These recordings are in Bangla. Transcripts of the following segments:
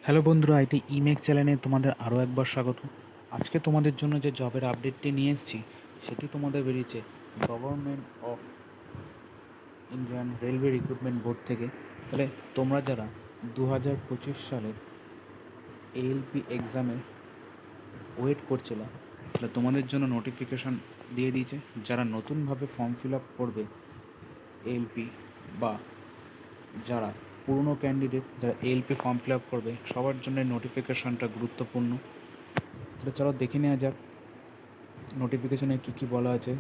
হ্যালো বন্ধুরা, আইটি ইমেক চ্যানেলে তোমাদের আরও একবার স্বাগত। আজকে তোমাদের জন্য যে জবের আপডেটটি নিয়ে এসেছি সেটি তোমাদের বেরিয়েছে government of Indian railway recruitment board থেকে। তাহলে তোমরা যারা 2025 সালের এএলপি এক্সামের ওয়েট করছিল, তাহলে তোমাদের জন্য নোটিফিকেশান দিয়ে দিয়েছে। যারা নতুনভাবে ফর্ম ফিল আপ করবে এএলপি, বা যারা পুরনো ক্যান্ডিডেট যারা এএলপি ফর্ম ফিল আপ করবে, সবার জন্য নোটিফিকেশানটা গুরুত্বপূর্ণ। তাহলে চলো দেখে নেওয়া যাক নোটিফিকেশানে কী কী বলা আছে,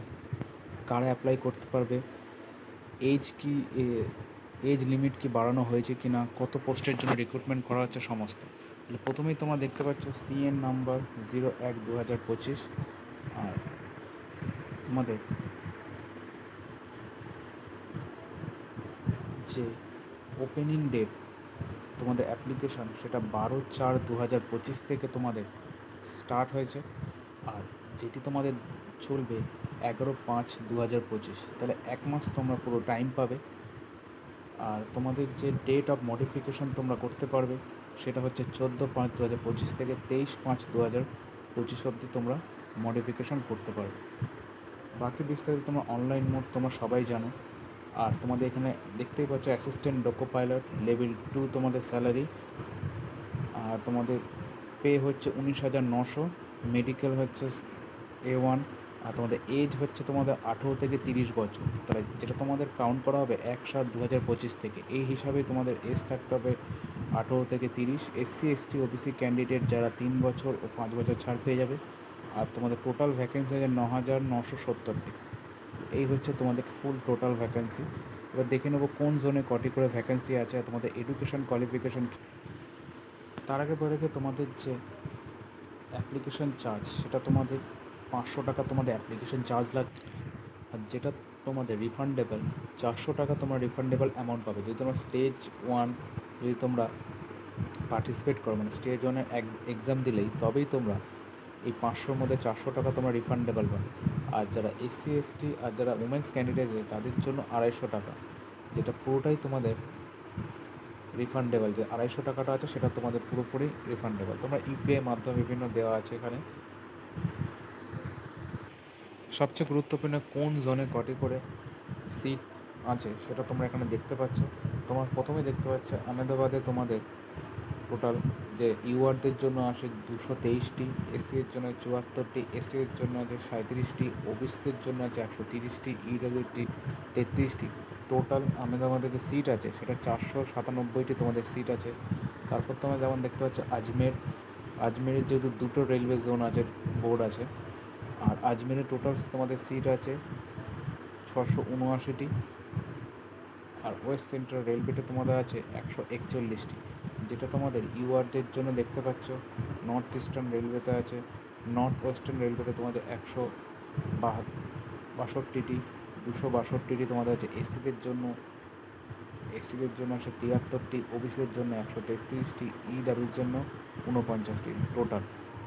কারা অ্যাপ্লাই করতে পারবে, এজ কি, এজ লিমিট কি বাড়ানো হয়েছে কি না, কত পোস্টের জন্য রিক্রুটমেন্ট করা হচ্ছে সমস্ত। তাহলে প্রথমেই তোমরা দেখতে পাচ্ছ সিএন নাম্বার 01/2025। আর তোমাদের যে ওপেনিং ডেট তোমাদের অ্যাপ্লিকেশান, সেটা 12/4/2025 থেকে তোমাদের স্টার্ট হয়েছে। আর যেটি তোমাদের চলবে 11/5/2025। তাহলে এক মাস তোমরা পুরো টাইম পাবে। আর তোমাদের যে ডেট অফ মডিফিকেশান তোমরা করতে পারবে সেটা হচ্ছে 14/5/2025 থেকে 23/5/2025 অবধি তোমরা মডিফিকেশান করতে পারবে। বাকি বিস্তারিত তোমরা অনলাইন মোড তোমরা সবাই জানো। আর তোমাদের এখানে দেখতেই পাচ্ছ অ্যাসিস্ট্যান্ট ডোকো পাইলট লেভেল 2 তোমাদের স্যালারি। আর তোমাদের পে হচ্ছে 19,900, মেডিকেল হচ্ছে A1। আর তোমাদের এজ হচ্ছে তোমাদের 18 থেকে 30 বছর। তাহলে যেটা তোমাদের কাউন্ট করা হবে 1/7/2025 থেকে, এই হিসাবেই তোমাদের এজ থাকতে হবে 18 থেকে 30। SC ST OBC ক্যান্ডিডেট যারা 3 বছর ও 5 বছর ছাড় পেয়ে যাবে। আর তোমাদের টোটাল ভ্যাকেন্সি আছে 9,970টি। এই হচ্ছে তোমাদের ফুল টোটাল ভ্যাকেন্সি। এবার দেখে নেবো কোন জোনে কটি করে ভ্যাকেন্সি আছে আর তোমাদের এডুকেশন কোয়ালিফিকেশান। তার আগে তোমাদের যে অ্যাপ্লিকেশন চার্জ, সেটা তোমাদের 500 টাকা তোমাদের অ্যাপ্লিকেশন চার্জ লাগবে। আর যেটা তোমাদের রিফান্ডেবল 400 টাকা তোমরা রিফান্ডেবল অ্যামাউন্ট পাবে যদি তোমরা স্টেজ 1 যদি তোমরা পার্টিসিপেট করো, মানে স্টেজ 1-এর এক্সাম দিলেই তবেই তোমরা এই 500-র মধ্যে 400 টাকা তোমরা রিফান্ডেবল পাবে। আর যারা SC ST আর যারা উমেন্স ক্যান্ডিডেট তাদের জন্য 250 টাকা, যেটা পুরোটাই তোমাদের রিফান্ডেবল। যে 250 টাকাটা আছে সেটা তোমাদের পুরোপুরি রিফান্ডেবল। তোমরা ইউপিআই মাধ্যমে বিভিন্ন দেওয়া আছে এখানে। সবচেয়ে গুরুত্বপূর্ণ কোন জোনে কটি করে সিট আছে সেটা তোমরা এখানে দেখতে পাচ্ছ। তোমার প্রথমে দেখতে পাচ্ছ আহমেদাবাদে তোমাদের টোটাল যে ইউআরদের জন্য আছে 223টি, SC এর জন্য 74টি, ST এর জন্য আছে 37টি, ওবিসিদের জন্য আছে 130টি, ইডব্লিউটি 33টি। টোটাল আহমেদাবাদে যে সিট আছে সেটা 497টি তোমাদের সিট আছে। তারপর তোমরা যেমন দেখতে পাচ্ছ আজমেরের যেহেতু দুটো রেলওয়ে জোন আছে, বোর্ড আছে। আর আজমেরে টোটাল তোমাদের সিট আছে 679টি। আর ওয়েস্ট সেন্ট্রাল রেলওয়েতে তোমাদের আছে 141টি। যেটা তোমাদের ইউআরদের জন্য দেখতে পাচ্ছ নর্থ ইস্টার্ন রেলওয়েতে আছে, নর্থ ওয়েস্টার্ন রেলওয়েতে তোমাদের 162টি, 262টি তোমাদের আছে এসটিদের জন্য আছে 73টি, ওবিসিদের জন্য 133টি, ইডাব্লিউর জন্য 49টি টোটাল।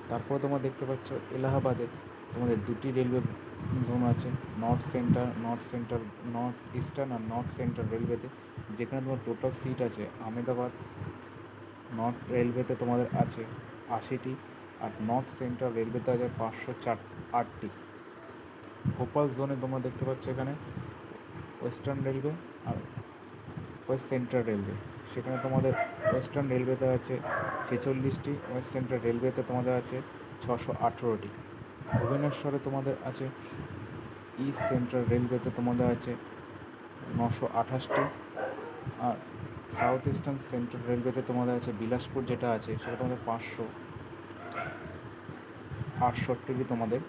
তারপরে তোমরা দেখতে পাচ্ছ এলাহাবাদে তোমাদের দুটি রেলওয়ে জোন আছে, নর্থ ইস্টার্ন আর নর্থ সেন্ট্রাল রেলওয়েতে, যেখানে তোমার টোটাল সিট আছে আহমেদাবাদ নর্থ রেলওয়েতে তোমাদের আছে 80টি, আর নর্থ সেন্ট্রাল রেলওয়েতে আছে 508টি। ভোপাল জোনে তোমরা দেখতে পাচ্ছ এখানে ওয়েস্টার্ন রেলওয়ে আর ওয়েস্ট সেন্ট্রাল রেলওয়ে, সেখানে তোমাদের ওয়েস্টার্ন রেলওয়েতে আছে 46টি, ওয়েস্ট সেন্ট্রাল রেলওয়েতে তোমাদের আছে 618টি। ভুবনেশ্বরে তোমাদের আছে ইস্ট সেন্ট্রাল রেলওয়েতে তোমাদের আছে 928টি। আর সাউথ ইস্টার্ন সেন্ট্রাল রেলওয়েতে তোমাদের আছে বিলাসপুর যেটা আছে সেটা তোমাদের 568টি তোমাদের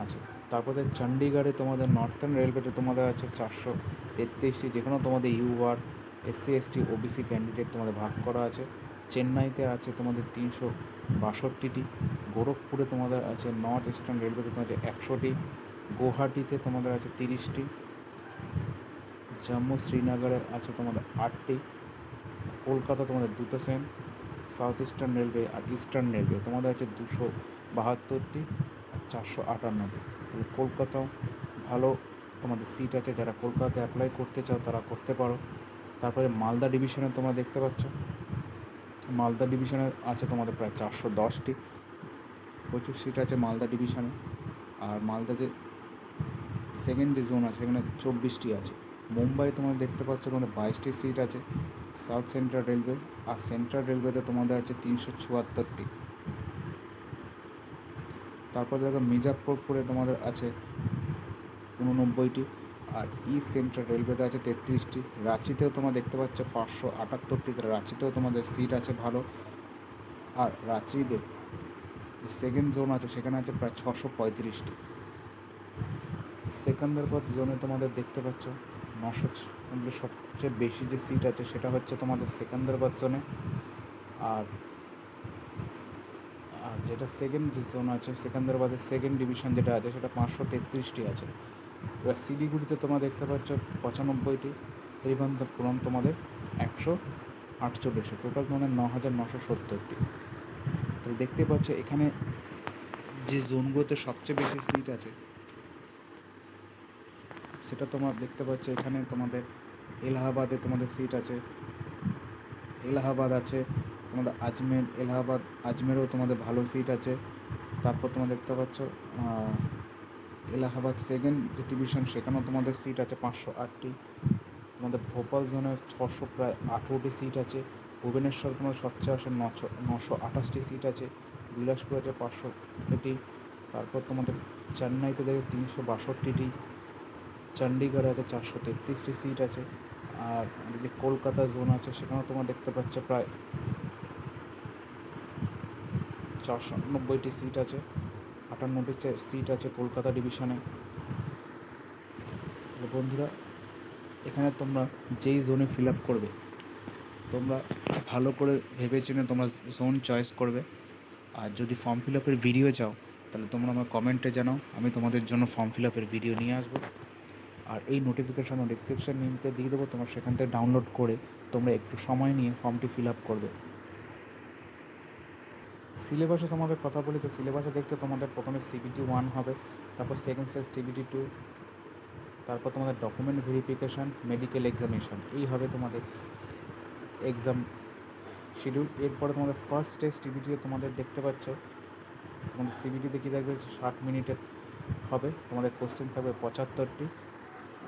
আছে। তারপরে চণ্ডীগড়ে তোমাদের নর্থার্ন রেলওয়েতে তোমাদের আছে 433টি, যেখানেও তোমাদের UR SC ST OBC candidate তোমাদের ভাগ করা আছে। চেন্নাইতে আছে তোমাদের 362টি, গোরখপুরে তোমাদের আছে নর্থ ইস্টার্ন রেলওয়েতে তোমাদের 100টি, গুয়াহাটিতে তোমাদের আছে 30টি, জম্মু শ্রীনগরে আছে তোমাদের 8টি, কলকাতা তোমাদের দুটো সেম, সাউথ ইস্টার্ন রেলওয়ে আর ইস্টার্ন রেলওয়ে তোমাদের আছে 272টি আর 458টি। তাহলে কলকাতাও ভালো তোমাদের সিট আছে, যারা কলকাতাতে অ্যাপ্লাই করতে চাও তারা করতে পারো। তারপরে মালদা ডিভিশনে তোমরা দেখতে পাচ্ছ মালদা ডিভিশনে আছে তোমাদের প্রায় 410টি, প্রচুর সিট আছে মালদা ডিভিশনে। আর মালদা যে সেকেন্ড যে জোন আছে সেখানে 24টি আছে। মুম্বাই তোমাদের দেখতে পাচ্ছ তোমাদের 22টি সিট আছে সাউথ সেন্ট্রাল রেলওয়ে। আর সেন্ট্রাল রেলওয়েতে তোমাদের আছে 374টি। তারপর দেখো মির্জাপুরে তোমাদের আছে 89টি। আর ইস্ট সেন্ট্রাল রেলওয়েতে আছে 33টি। রাঁচিতেও তোমরা দেখতে পাচ্ছ 578টি, রাঁচিতেও তোমাদের সিট আছে ভালো। আর রাঁচিতে যে সেকেন্ড জোন আছে সেখানে আছে প্রায় 635টি। সেকেন্দাবাদ জোনে তোমাদের দেখতে পাচ্ছ 900 সবচেয়ে বেশি যে সিট আছে সেটা হচ্ছে তোমাদের সেকেন্দাবাদ জোনে। আর আর যেটা সেকেন্ড যে জোন আছে সেকেন্দাবাদের সেকেন্ড ডিভিশন যেটা আছে সেটা 533টি আছে। এবার শিলিগুড়িতে তোমরা দেখতে পাচ্ছ 95টি, ত্রিভুবনপুরম তোমাদের 148, টোটাল তোমাদের 9970টি। তো দেখতে পাচ্ছ এখানে যে জোনগুলোতে সবচেয়ে বেশি সিট আছে সেটা তোমার দেখতে পাচ্ছ এখানে তোমাদের এলাহাবাদে তোমাদের সিট আছে, এলাহাবাদ আছে তোমাদের, আজমের, এলাহাবাদ আজমেরেও তোমাদের ভালো সিট আছে। তারপর তোমরা দেখতে পাচ্ছ এলাহাবাদ সেকেন্ড যে ডিভিশন সেখানেও তোমাদের সিট আছে 508টি। তোমাদের ভোপাল জোনের প্রায় 18টি সিট আছে। ভুবনেশ্বর তোমার সবচেয়ে আসে 928টি সিট আছে। বিলাসপুর আছে 500টি। তারপর তোমাদের চেন্নাইতে দেখে 362টি। চণ্ডীগড়ে আছে 433টি সিট আছে। আর যে কলকাতা জোন আছে সেখানেও তোমরা দেখতে পাচ্ছ প্রায় 490টি সিট আছে, 58টি সিট আছে কলকাতা ডিভিশনে। বন্ধুরা এখানে তোমরা যেই জোনে ফিল আপ করবে তোমরা ভালো করে ভেবেচিনে তোমরা জোন চয়েস করবে। আর যদি ফর্ম ফিল আপের ভিডিও চাও তাহলে তোমরা আমার কমেন্টে জানাও, আমি তোমাদের জন্য ফর্ম ফিল আপের ভিডিও নিয়ে আসবো। আর এই নোটিফিকেশান ও ডিসক্রিপশান লিঙ্কে দিয়ে দেবো, তোমরা সেখান থেকে ডাউনলোড করে তোমরা একটু সময় নিয়ে ফর্মটি ফিল আপ করবে। সিলেবাসে তোমাদের কথা বলি, তো সিলেবাসে দেখতে তোমাদের প্রথমে CBT 1 হবে, তারপর সেকেন্ড স্টেজ TBT 2, তারপর তোমাদের ডকুমেন্ট ভেরিফিকেশান, মেডিকেল এক্সামিনেশান, এই হবে তোমাদের এক্সাম শিডিউল। এরপরে তোমাদের ফার্স্ট স্টেজ TBT তোমাদের দেখতে পাচ্ছ তোমাদের CBTতে কী থাকবে 60 মিনিটের হবে, তোমাদের কোশ্চেন থাকবে 75টি।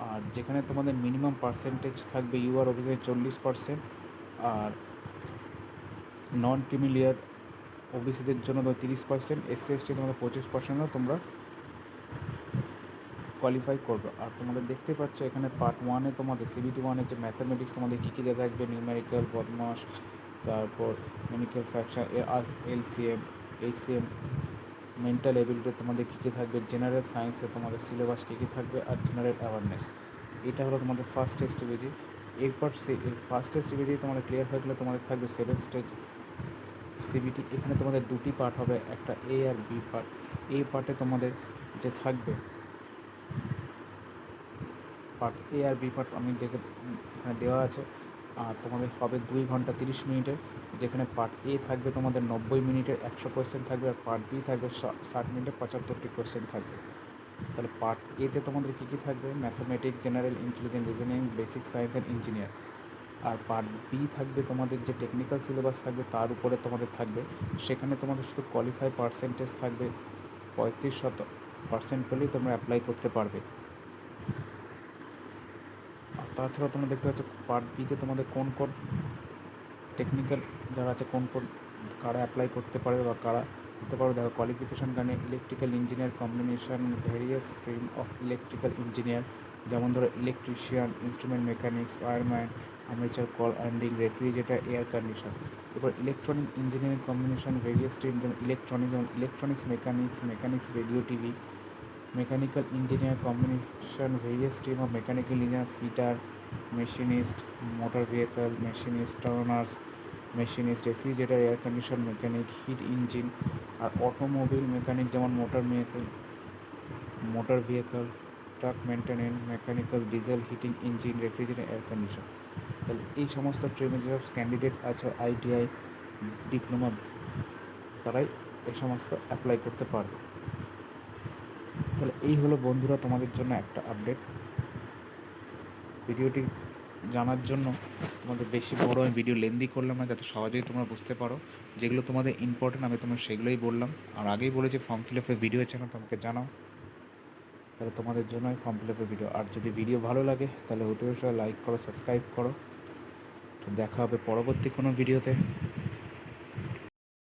আর যেখানে তোমাদের মিনিমাম পার্সেন্টেজ থাকবে UR অভিযোগে 40%, আর নন ক্রিমিলিয়ার ওবিসিদের জন্য 30%, SC/ST তোমাদের 25%ও তোমরা কোয়ালিফাই করবে। আর তোমাদের দেখতে পাচ্ছ এখানে পার্ট 1-এ তোমাদের CBT 1-এর যে ম্যাথামেটিক্স তোমাদের কী কী দেওয়া থাকবে, নিউমেরিক্যাল, বদমাস, তারপর মেনিক্যাল fraction, LCM, HCM, mental ability তোমাদের কী কী থাকবে, জেনারেল সায়েন্সে তোমাদের সিলেবাস কী কী থাকবে, আর জেনারেল অ্যাওয়ারনেস। এটা হলো তোমাদের ফার্স্ট স্টেজ TBT। এরপর ফার্স্ট স্টেজ TBT তোমাদের ক্লিয়ার হয়ে গেলে তোমাদের থাকবে সেকেন্ড স্টেজ CBT। এখানে তোমাদের দুটি পার্ট হবে, একটা A আর B পার্ট। A পার্টে তোমাদের যে থাকবে পার্ট A আর B পার্ট আমি এখানে দেওয়া আছে। আর তোমাদের হবে 2 ঘন্টা 30 মিনিটের, যেখানে পার্ট A থাকবে তোমাদের 90 মিনিটের 100 কোয়েশ্চেন থাকবে, আর পার্ট B থাকবে 60 মিনিটের 75টি কোয়েশ্চেন থাকবে। তাহলে পার্ট এতে তোমাদের কী কী থাকবে, mathematics, general intelligence, reasoning, basic science and engineer. আর পার্ট বি থাকবে তোমাদের যে টেকনিক্যাল সিলেবাস থাকবে তার উপরে তোমাদের থাকবে, সেখানে তোমাদের শুধু কোয়ালিফাই পার্সেন্টেজ থাকবে 35% পেলেই তোমরা অ্যাপ্লাই করতে পারবে। আর তাছাড়া তোমরা দেখতে পাচ্ছ পার্ট বিতে তোমাদের কোন কোন টেকনিক্যাল যারা আছে কারা অ্যাপ্লাই করতে পারবে বা কারা করতে পারবে। দেখো কোয়ালিফিকেশান কারণে electrical engineer combination various stream of electrical engineer, যেমন ধরো electrician, instrument mechanics, wireman, armature, কল অ্যান্ডিং, রেফ্রিজারেটর, এয়ার কন্ডিশন। এবার electronic engineering combination various stream, যেমন electronics mechanics radio TV, mechanical engineer combination various stream of mechanical engineer, fitter, machinist, motor vehicle machinist, turners machinist, refrigerator, air condition mechanic, heat engine. আর অটোমোবিল মেকানিক যেমন motor vehicle, truck maintenance, mechanical, diesel, heating engine, refrigerator, air condition. তাহলে এই সমস্ত ট্রেনে যেসব ক্যান্ডিডেট আছে ITI ডিপ্লোমা, তারাই এই সমস্ত অ্যাপ্লাই করতে পারবে। তাহলে এই হলো বন্ধুরা তোমাদের জন্য একটা আপডেট। ভিডিওটি জানার জন্য তোমাদের বেশি বড় আমি ভিডিও লেন্দি করলাম না, যাতে সহজেই তোমরা বুঝতে পারো। যেগুলো তোমাদের ইম্পর্টেন্ট আমি তোমার সেগুলোই বললাম। আর আগেই বলেছি ফর্ম ফিল আপের ভিডিও চাই না তোমাকে জানাও, তাহলে তোমাদের জন্য আমি ফর্ম ফিল আপের ভিডিও। আর যদি ভিডিও ভালো লাগে তাহলে অতি অবশ্যই লাইক করো, সাবস্ক্রাইব করো। তো দেখা হবে পরবর্তী কোনো ভিডিওতে।